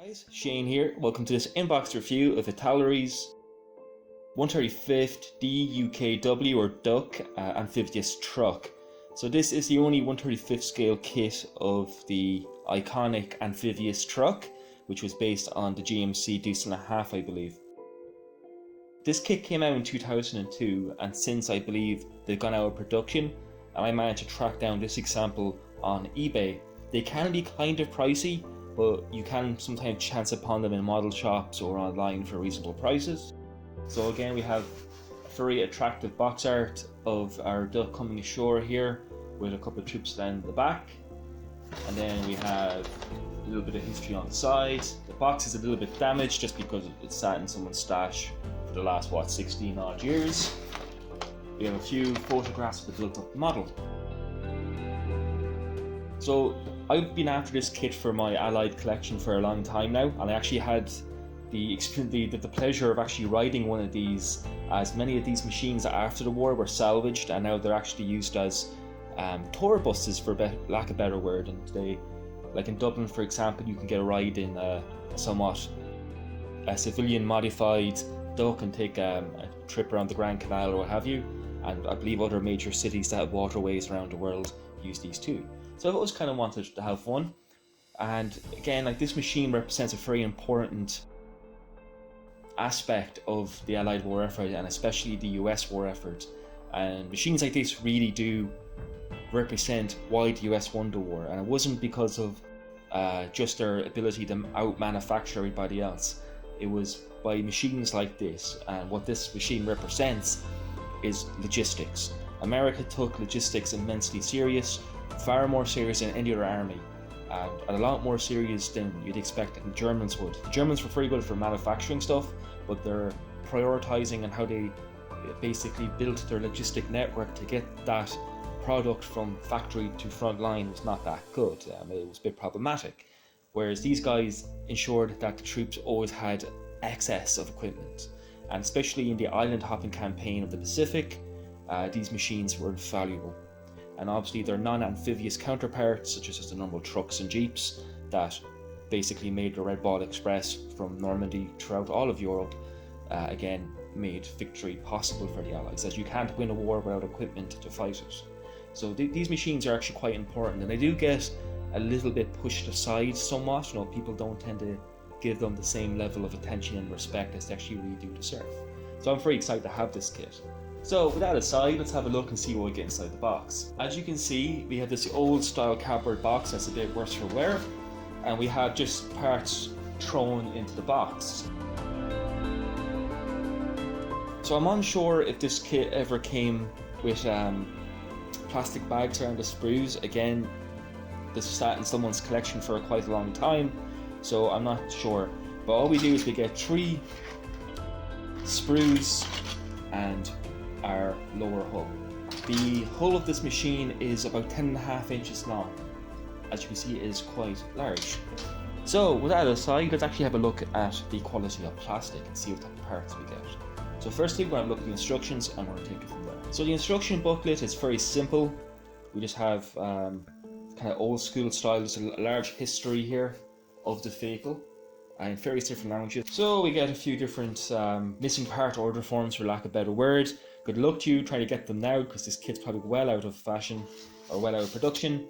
Guys, Shane here. Welcome to this inbox review of Italeri's 135th DUKW or Duck Amphibious Truck. So this is the only 135th scale kit of the iconic amphibious truck, which was based on the GMC Deuce and a Half, I believe. This kit came out in 2002, and since I believe they've gone out of production, and I managed to track down this example on eBay. They can be kind of pricey, but you can sometimes chance upon them in model shops or online for reasonable prices. So again, we have a very attractive box art of our duck coming ashore here with a couple of troops down the back. And then we have a little bit of history on the side. The box is a little bit damaged just because it sat in someone's stash for the last, 16 odd years. We have a few photographs of the built up model. So I've been after this kit for my Allied collection for a long time now, and I actually had the pleasure of actually riding one of these, as many of these machines after the war were salvaged and now they're actually used as tour buses, for lack of a better word. And they, like in Dublin for example, you can get a ride in a civilian modified duck and take a trip around the Grand Canal or what have you, and I believe other major cities that have waterways around the world use these too. So I've always kind of wanted to have one, and again, like, this machine represents a very important aspect of the Allied war effort, and especially the US war effort. And machines like this really do represent why the US won the war, and it wasn't because of just their ability to out-manufacture everybody else. It was by machines like this, and what this machine represents is logistics. America took logistics immensely serious, far more serious than any other army, and a lot more serious than you'd expect the Germans would. The Germans were very good for manufacturing stuff, but their prioritizing and how they basically built their logistic network to get that product from factory to front line was not that good. It was a bit problematic. Whereas these guys ensured that the troops always had excess of equipment, and especially in the island hopping campaign of the Pacific, these machines were invaluable. And obviously their non-amphibious counterparts, such as just the normal trucks and jeeps that basically made the Red Ball Express from Normandy throughout all of Europe, again made victory possible for the Allies, as you can't win a war without equipment to fight it. So these machines are actually quite important, and they do get a little bit pushed aside somewhat. You know, people don't tend to give them the same level of attention and respect as they actually really do deserve. So I'm very excited to have this kit. So with that aside, let's have a look and see what we get inside the box. As you can see, we have this old style cardboard box that's a bit worse for wear, and we have just parts thrown into the box. So I'm unsure if this kit ever came with plastic bags around the sprues. Again, this sat in someone's collection for quite a long time, so I'm not sure. But all we do is we get 3 sprues and our lower hull. The hull of this machine is about 10.5 inches long. As you can see, it is quite large. So with that aside, let's actually have a look at the quality of plastic and see what type of parts we get. So firstly, we're going to look at the instructions and we're going to take it from there. So the instruction booklet is very simple. We just have kind of old school style. There's a large history here of the vehicle in various different languages. So we get a few different missing part order forms, for lack of a better word. Good luck to you trying to get them now, because this kit's probably well out of fashion or well out of production.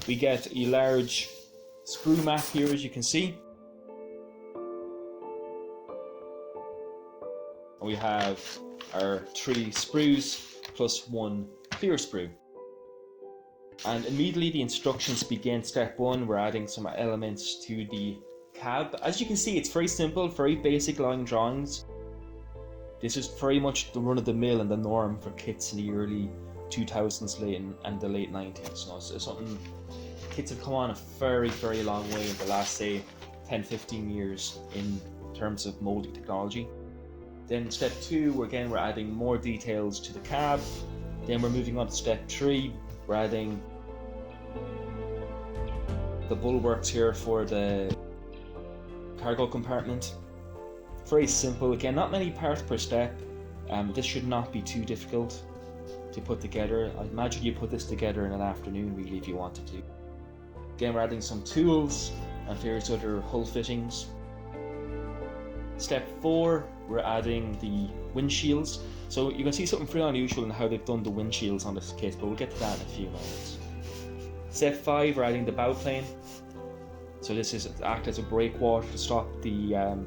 We get a large sprue map here, as you can see. And we have our 3 sprues plus 1 clear sprue. And immediately the instructions begin. Step 1, we're adding some elements to the cab. As you can see, it's very simple, very basic line drawings. This is very much the run-of-the-mill and the norm for kits in the early 2000s and the late 90s. So it's something, kits have come on a very, very long way in the last, say, 10-15 years in terms of molding technology. Then step 2, we're adding more details to the cab. Then we're moving on to step 3, we're adding the bulwarks here for the cargo compartment. Very simple, again, not many parts per step. This should not be too difficult to put together. I imagine you put this together in an afternoon really if you wanted to. Again, we're adding some tools and various other hull fittings. Step 4, we're adding the windshields. So you can see something pretty unusual in how they've done the windshields on this kit, but we'll get to that in a few moments. Step 5, we're adding the bow plane. So this is to act as a breakwater to stop the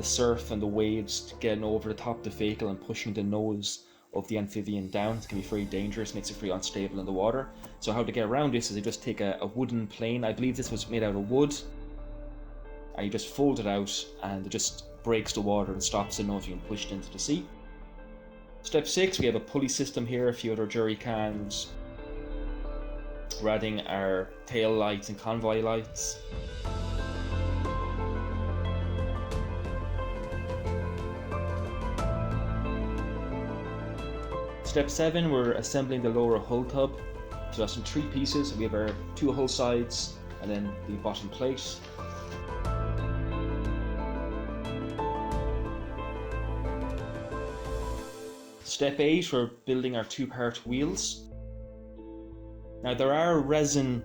surf and the waves getting over the top of the vehicle and pushing the nose of the amphibian down. It can be very dangerous, makes it very unstable in the water. So how to get around this is they just take a wooden plane. I believe this was made out of wood, and you just fold it out and it just breaks the water and stops the nose being pushed into the sea. Step 6, we have a pulley system here, a few other jerry cans. We're adding our tail lights and convoy lights. Step 7, we're assembling the lower hull tub. So that's in 3 pieces. We have our 2 hull sides and then the bottom plate. Step 8, we're building our 2-part wheels. Now there are resin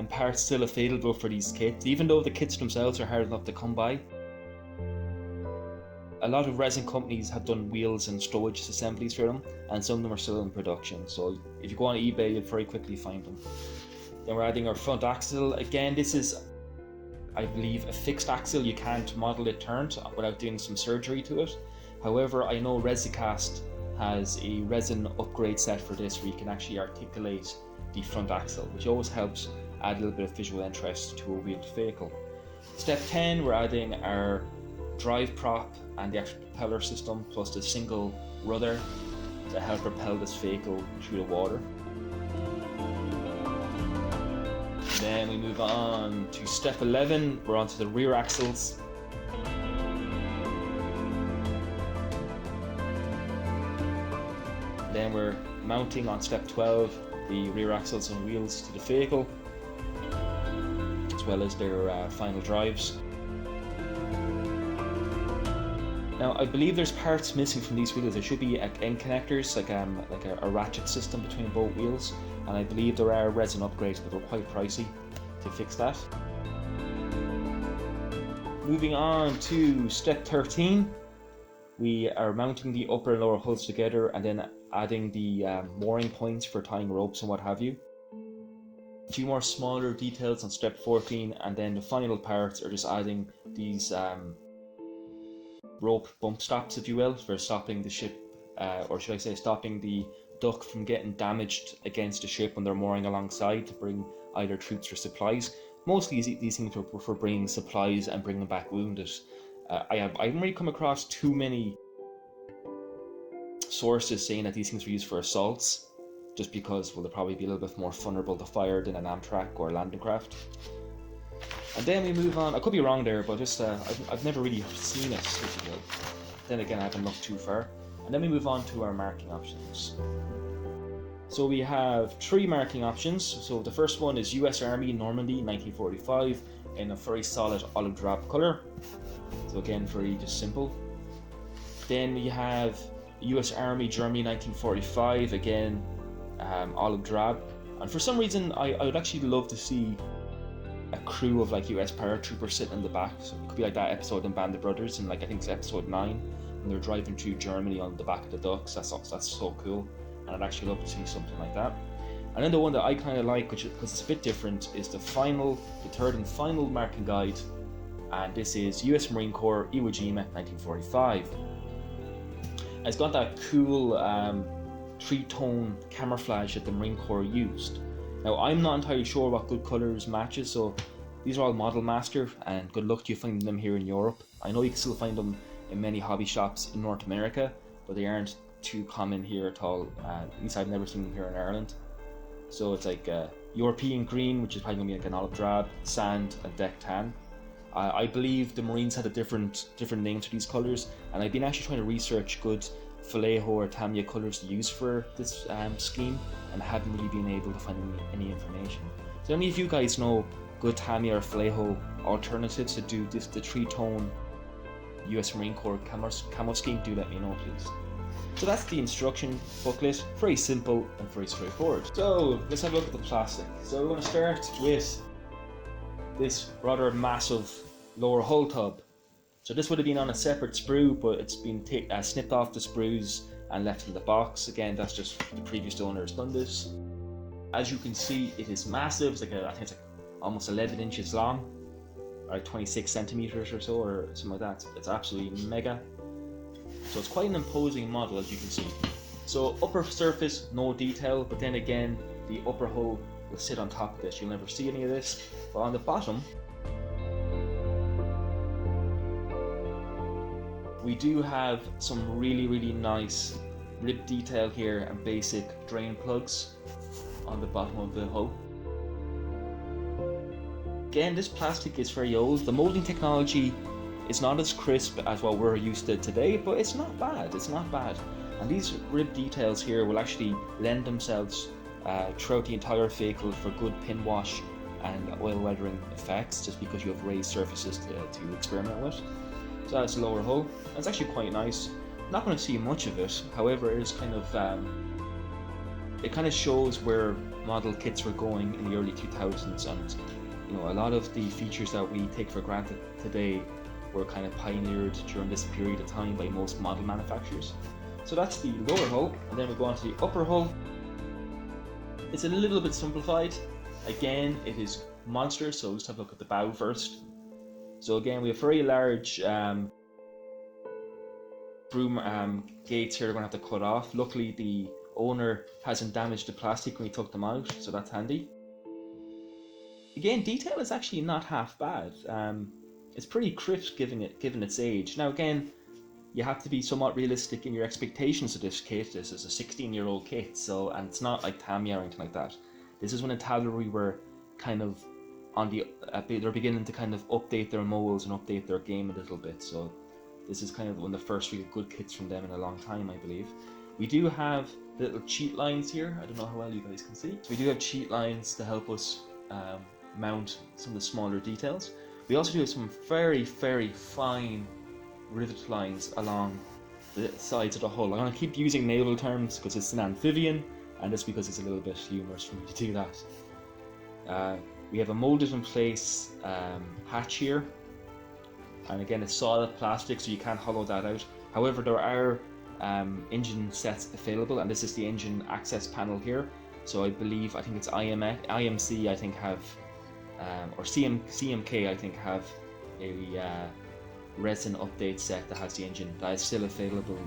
parts still available for these kits, even though the kits themselves are hard enough to come by. A lot of resin companies have done wheels and stowage assemblies for them, and some of them are still in production, so if you go on eBay you'll very quickly find them. Then we're adding our front axle. Again, this is, I believe, a fixed axle. You can't model it turned without doing some surgery to it. However, I know Resicast has a resin upgrade set for this where you can actually articulate the front axle, which always helps add a little bit of visual interest to a wheeled vehicle. Step 10, we're adding our drive prop and the actual propeller system, plus the single rudder to help propel this vehicle through the water. Then we move on to step 11, we're onto the rear axles. Then we're mounting on step 12 the rear axles and wheels to the vehicle, as well as their final drives. Now I believe there's parts missing from these wheels. There should be end connectors, like a ratchet system between both wheels, and I believe there are resin upgrades, but they're quite pricey to fix that. Moving on to step 13, we are mounting the upper and lower hulls together and then adding the mooring points for tying ropes and what have you. A few more smaller details on step 14, and then the final parts are just adding these rope bump stops, if you will, for stopping the ship, or should I say stopping the duck from getting damaged against the ship when they're mooring alongside to bring either troops or supplies. Mostly these things are for bringing supplies and bringing back wounded. I haven't really come across too many sources saying that these things were used for assaults, just because, well, they'll probably be a little bit more vulnerable to fire than an Amtrak or a landing craft. And then we move on. I could be wrong there, but just I've never really seen it, if you will. Then again, I haven't looked too far. And then we move on to our marking options. So we have 3 marking options. So the first one is US Army Normandy 1945 in a very solid olive drab colour. So again, very just simple. Then we have US Army Germany 1945, again olive drab. And for some reason I would actually love to see a crew of like US paratroopers sitting in the back. So it could be like that episode in Band of Brothers, and like I think it's episode 9, when they're driving through Germany on the back of the ducks. That's so cool, and I'd actually love to see something like that. And then the one that I kind of like, which because it's a bit different, is the third and final marking guide, and this is US Marine Corps Iwo Jima 1945. And it's got that cool 3-tone camouflage that the Marine Corps used. Now I'm not entirely sure what good colours matches, so these are all Model Master, and good luck to you finding them here in Europe. I know you can still find them in many hobby shops in North America, but they aren't too common here at all. At least I've never seen them here in Ireland. So it's like European green, which is probably going to be like an olive drab, sand, and deck tan. I believe the Marines had a different names for these colours, and I've been actually trying to research good Vallejo or Tamiya colours to use for this scheme, and haven't really been able to find any information. So any of you guys know good Tamiya or Vallejo alternatives to do the 3-tone US Marine Corps camo scheme, do let me know please. So that's the instruction booklet, very simple and very straightforward. So let's have a look at the plastic. So we're going to start with this rather massive lower hull tub. So this would have been on a separate sprue, but it's been snipped off the sprues and left in the box. Again, that's just the previous owner has done this. As you can see, it is massive. It's like I think it's like almost 11 inches long, like 26 centimeters or so, or something like that. It's absolutely mega. So it's quite an imposing model, as you can see. So upper surface, no detail, but then again, the upper hull will sit on top of this. You'll never see any of this. But on the bottom, we do have some really nice rib detail here and basic drain plugs on the bottom of the hull. Again, this plastic is very old. The molding technology is not as crisp as what we're used to today, but it's not bad. It's not bad. And these rib details here will actually lend themselves throughout the entire vehicle for good pin wash and oil weathering effects, just because you have raised surfaces to experiment with. So that's the lower hull. It's actually quite nice. Not going to see much of it. However, it is kind of it kind of shows where model kits were going in the early 2000s, and you know, a lot of the features that we take for granted today were kind of pioneered during this period of time by most model manufacturers. So that's the lower hull, and then we go on to the upper hull. It's a little bit simplified. Again, it is monstrous, so let's have a look at the bow first. So again, we have very large broom gates here. They're going to have to cut off. Luckily, the owner hasn't damaged the plastic when he took them out, so that's handy. Again, detail is actually not half bad. It's pretty crisp given its age. Now again, you have to be somewhat realistic in your expectations of this kit. This is a 16-year-old kit, so, and it's not like Tamiya or anything like that. This is when Italeri were kind of on the they're beginning to kind of update their molds and update their game a little bit. So this is kind of one of the first really good kits from them in a long time, I believe. We do have little cheat lines here. I don't know how well you guys can see. So we do have cheat lines to help us mount some of the smaller details. We also do have some very fine rivet lines along the sides of the hull. I'm going to keep using naval terms because it's an amphibian, and just because it's a little bit humorous for me to do that. We have a molded in place hatch here, and again it's solid plastic, so you can't hollow that out. However, there are engine sets available, and this is the engine access panel here. So I think it's IMC I think have or CMK I think have a resin update set that has the engine that is still available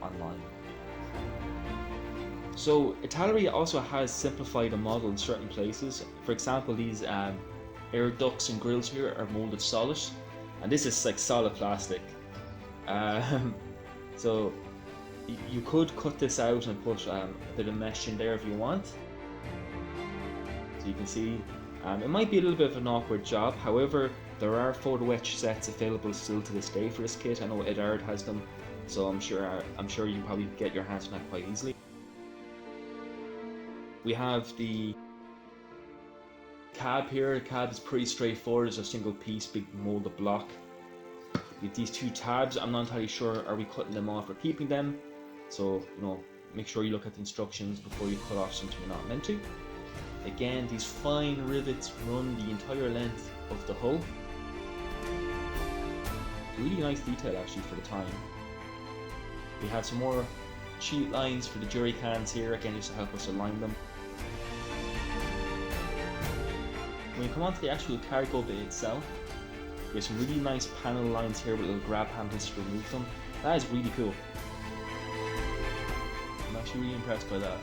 online. So Italeri also has simplified the model in certain places. For example, these air ducts and grills here are molded solid, and this is like solid plastic. So you could cut this out and put a bit of mesh in there if you want. So you can see it might be a little bit of an awkward job. However, there are photo etch sets available still to this day for this kit. I know Italeri has them, so I'm sure you can probably get your hands on that quite easily. We have the cab here. The cab is pretty straightforward. It's a single piece, big molded block. We have these two tabs. I'm not entirely sure, are we cutting them off or keeping them? So, you know, make sure you look at the instructions before you cut off something you're not meant to. Again, these fine rivets run the entire length of the hull. Really nice detail actually for the time. We have some more cheat lines for the jerry cans here, again just to help us align them. When you come onto the actual cargo bay itself, there's some really nice panel lines here with little grab handles to remove them. That is really cool. I'm actually really impressed by that.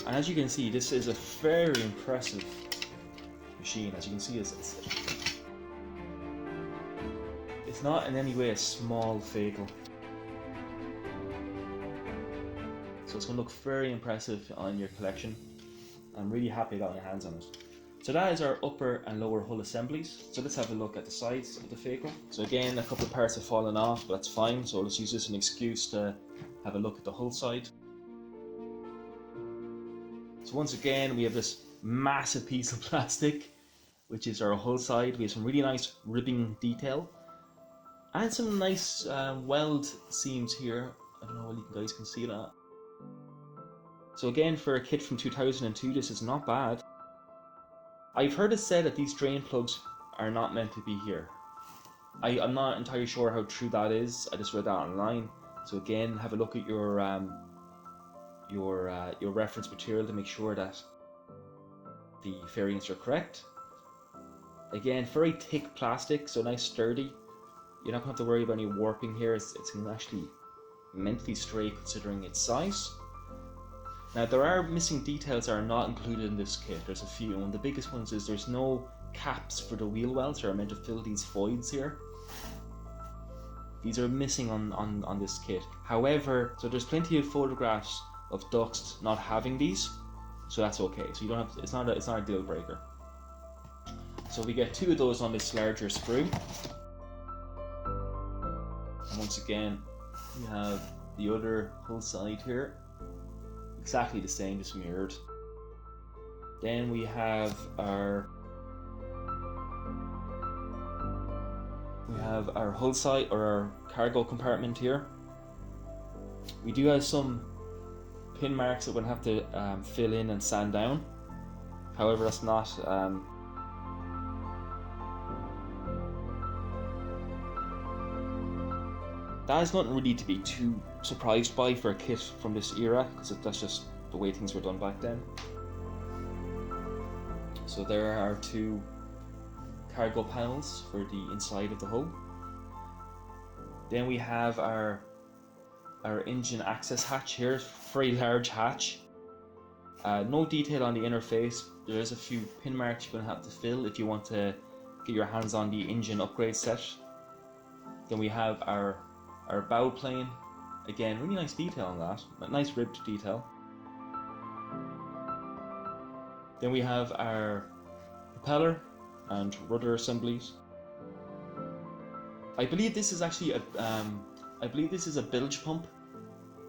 And as you can see, this is a very impressive machine. As you can see, it's not in any way a small vehicle. So it's going to look very impressive on your collection. I'm really happy I got my hands on it. So that is our upper and lower hull assemblies. So let's have a look at the sides of the vehicle. So again, a couple of parts have fallen off, but that's fine. So let's use this as an excuse to have a look at the hull side. So once again, we have this massive piece of plastic, which is our hull side. We have some really nice ribbing detail and some nice weld seams here. I don't know if you guys can see that. So again, for a kit from 2002, this is not bad. I've heard it said that these drain plugs are not meant to be here. I'm not entirely sure how true that is. I just read that online. So again, have a look at your reference material to make sure that the variants are correct. Again, very thick plastic, so nice sturdy. You're not going to have to worry about any warping here. It's actually mentally straight considering its size. Now there are missing details that are not included in this kit. There's a few, and the biggest ones is there's no caps for the wheel wells that are meant to fill these voids here. These are missing on this kit. However, so there's plenty of photographs of ducks not having these, so that's okay. So you don't have to, it's not a deal breaker. So we get 2 of those on this larger sprue. And once again, we have the other hull side here. Exactly the same, just mirrored. Then we have our hull side, or our cargo compartment here. We do have some pin marks that we'll have to fill in and sand down. However, that's not that is nothing really to be too surprised by for a kit from this era, because that's just the way things were done back then. So there are 2 cargo panels for the inside of the hull. Then we have our engine access hatch here, very large hatch. No detail on the interface. There is a few pin marks you're going to have to fill if you want to get your hands on the engine upgrade set. Then we have our bow plane. Again, really nice detail on that, nice ribbed detail. Then we have our propeller and rudder assemblies. I believe this is actually a bilge pump.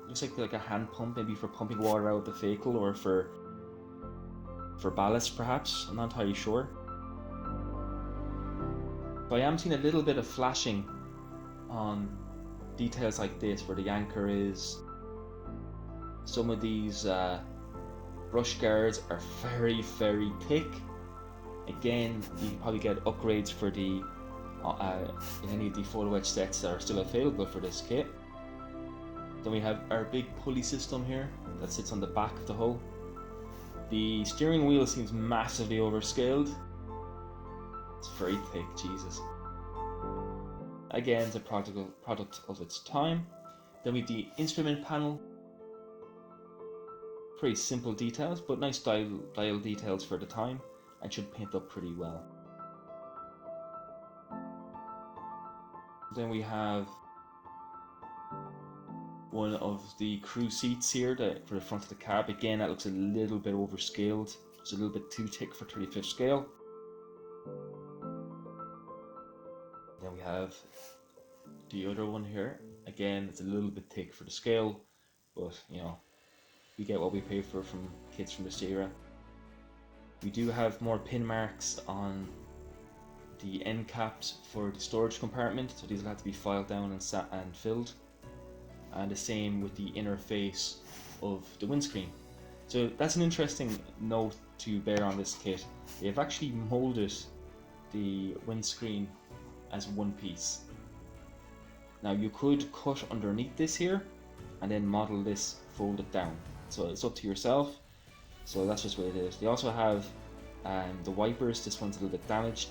Looks like a hand pump, maybe for pumping water out of the vehicle, or for ballast perhaps. I'm not entirely sure. But I am seeing a little bit of flashing on details like this, where the anchor is. Some of these brush guards are very, very thick. Again, you can probably get upgrades for the in any of the photo etch sets that are still available for this kit. Then we have our big pulley system here that sits on the back of the hull. The steering wheel seems massively overscaled. It's very thick, Jesus. Again, it's a product of its time. Then we have the instrument panel. Pretty simple details, but nice dial details for the time, and should paint up pretty well. Then we have one of the crew seats here for the front of the cab. Again, that looks a little bit overscaled. It's a little bit too thick for 35th scale. Then we have the other one here. Again, it's a little bit thick for the scale, but you know, we get what we pay for from kits from this era. We do have more pin marks on the end caps for the storage compartment, so these will have to be filed down and filled. And the same with the inner face of the windscreen. So that's an interesting note to bear on this kit. They've actually molded the windscreen as one piece. Now you could cut underneath this here and then model this, fold it down. So it's up to yourself. So that's just what it is. They also have the wipers. This one's a little bit damaged,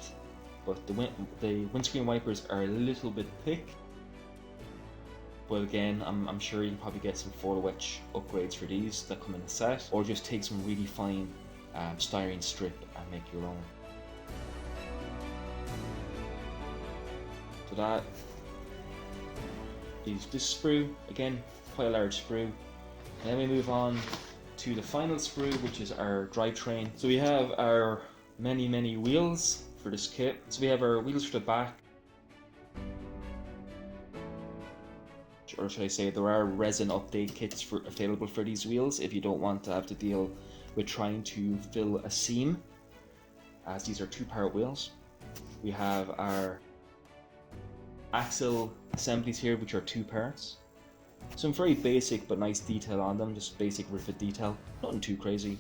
but the windscreen wipers are a little bit thick. But again, I'm sure you can probably get some photo etch upgrades for these that come in the set, or just take some really fine styrene strip and make your own. So that is this sprue. Again, quite a large sprue. And then we move on to the final sprue, which is our drivetrain. So we have our many wheels for this kit. So we have our wheels for the back, or should I say, there are resin update kits available for these wheels if you don't want to have to deal with trying to fill a seam, as these are 2-part wheels. We have our axle assemblies here, which are 2 parts. Some very basic but nice detail on them, just basic rivet detail, nothing too crazy.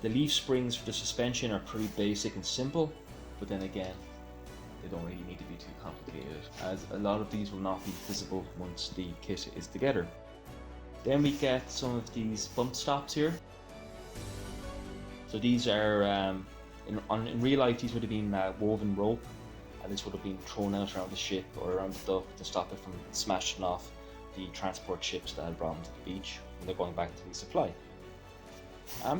The leaf springs for the suspension are pretty basic and simple, but then again, they don't really need to be too complicated, as a lot of these will not be visible once the kit is together. Then we get some of these bump stops here. So these are, in real life, these would have been woven rope, and this would have been thrown out around the ship or around the dock to stop it from smashing off the transport ships that had brought them to the beach when they're going back to resupply.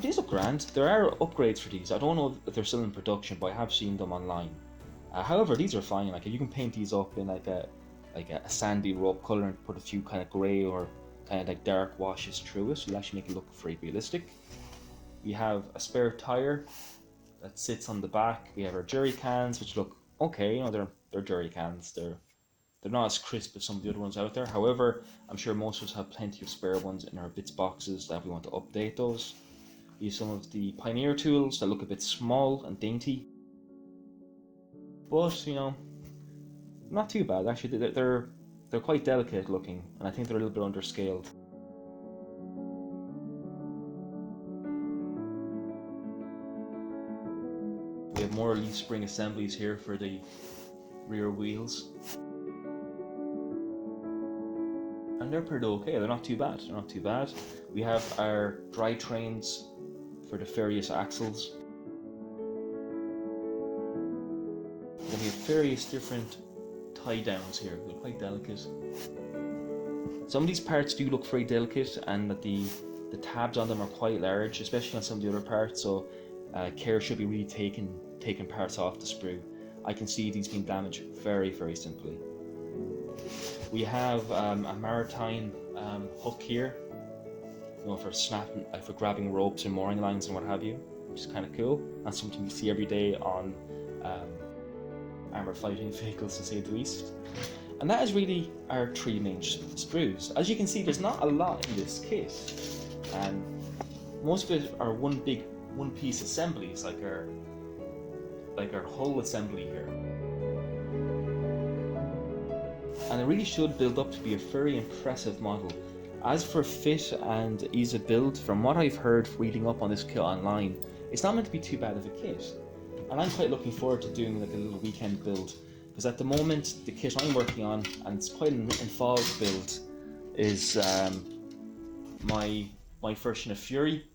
These look grand. There are upgrades for these. I don't know if they're still in production, but I have seen them online. However, these are fine. Like, you can paint these up in like a sandy rope color and put a few kind of grey or kind of like dark washes through it, so you actually make it look very realistic. We have a spare tire that sits on the back. We have our jerry cans, which look okay. You know, they're jerry cans. They're not as crisp as some of the other ones out there. However, I'm sure most of us have plenty of spare ones in our bits boxes that we want to update those. We have some of the Pioneer tools that look a bit small and dainty, but you know, not too bad. Actually, they're quite delicate looking, and I think they're a little bit underscaled. We have more leaf spring assemblies here for the rear wheels, and they're pretty okay. They're not too bad. We have our drivetrains for the various axles. Then we have various different tie downs here. They're quite delicate. Some of these parts do look very delicate, and that the tabs on them are quite large, especially on some of the other parts, so care should be really taking parts off the sprue. I can see these being damaged very, very simply. We have a maritime hook here, you know, for snapping, for grabbing ropes and mooring lines and what have you, which is kind of cool. That's something you see every day on armoured fighting vehicles, to say the least. And that is really our three main sprues. As you can see, there's not a lot in this kit, and most of it are one piece assemblies, like our hull assembly here. And it really should build up to be a very impressive model. As for fit and ease of build, from what I've heard reading up on this kit online, it's not meant to be too bad of a kit. And I'm quite looking forward to doing like a little weekend build, because at the moment the kit I'm working on, and it's quite an involved build, is my version of Fury,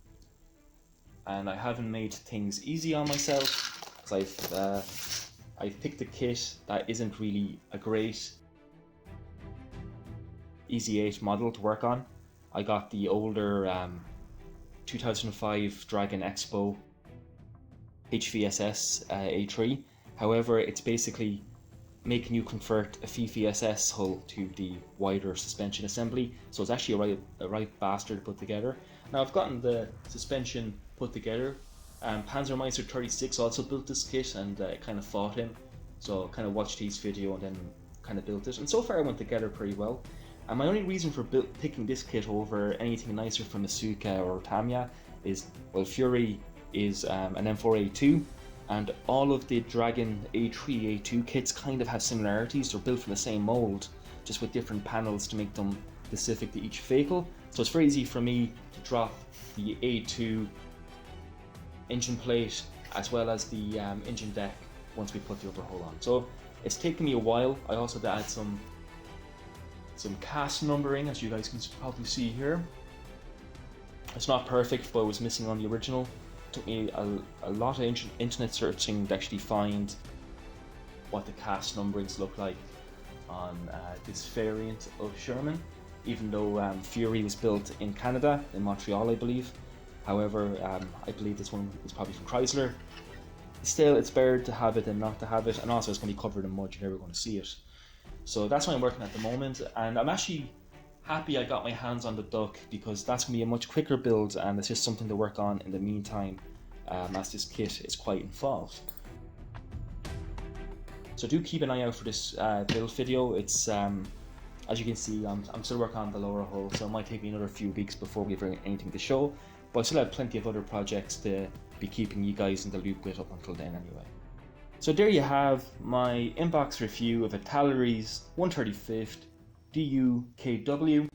and I haven't made things easy on myself, because I've picked a kit that isn't really a great Easy 8 model to work on. I got the older 2005 Dragon Expo HVSS A3. However, it's basically making you convert a VVSS hull to the wider suspension assembly, so it's actually a right bastard to put together. Now I've gotten the suspension put together. Panzermeister 36 also built this kit, and kind of fought him, so kind of watched his video and then kind of built it, and so far it went together pretty well. And my only reason for picking this kit over anything nicer from Asuka or Tamiya is, well, Fury is an M4A2, and all of the Dragon A3, A2 kits kind of have similarities. They're built from the same mold, just with different panels to make them specific to each vehicle. So it's very easy for me to drop the A2 engine plate as well as the engine deck once we put the upper hull on. So it's taken me a while. I also had to add some cast numbering, as you guys can probably see here. It's not perfect, but it was missing on the original. It took me a lot of internet searching to actually find what the cast numberings look like on this variant of Sherman, even though Fury was built in Canada, in Montreal I believe. However, I believe this one was probably from Chrysler. Still, it's better to have it than not to have it, and also it's going to be covered in mud, you're never going to see it. So that's what I'm working at the moment, and I'm actually happy I got my hands on the Duck, because that's going to be a much quicker build, and it's just something to work on in the meantime, as this kit is quite involved. So do keep an eye out for this build video. It's as you can see, I'm still working on the lower hull, so it might take me another few weeks before we have anything to show, but I still have plenty of other projects to be keeping you guys in the loop with up until then anyway. So there you have my inbox review of Italeri's 135th DUKW.